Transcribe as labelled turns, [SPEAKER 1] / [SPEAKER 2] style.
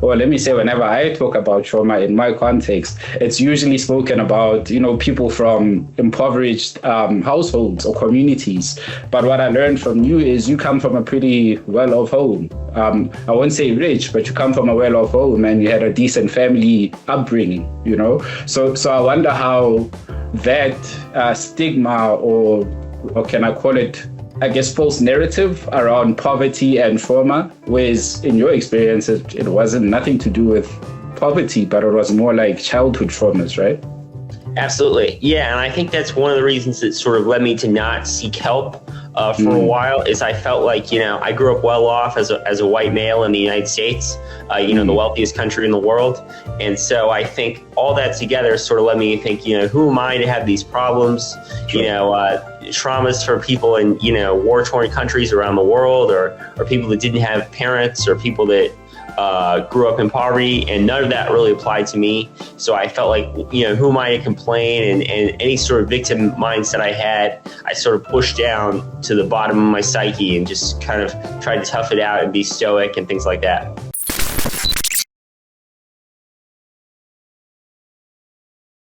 [SPEAKER 1] or let me say, whenever I talk about trauma in my context, it's usually spoken about, people from impoverished households or communities. But what I learned from you is you come from a pretty well-off home. I won't say rich, but you come from a well-off home and you had a decent family upbringing, So I wonder how that stigma, or can I call it, I guess, false narrative around poverty and trauma, whereas in your experience, it wasn't nothing to do with poverty, but it was more like childhood traumas, right?
[SPEAKER 2] Absolutely. Yeah. And I think that's one of the reasons that sort of led me to not seek help for a while, is I felt like, I grew up well off as a white male in the United States, the wealthiest country in the world. And so I think all that together sort of led me to think, who am I to have these problems? Sure. Traumas for people in, war-torn countries around the world, or people that didn't have parents, or people that grew up in poverty, and none of that really applied to me. So I felt like, who am I to complain? And any sort of victim mindset I had, I sort of pushed down to the bottom of my psyche and just kind of tried to tough it out and be stoic and things like that.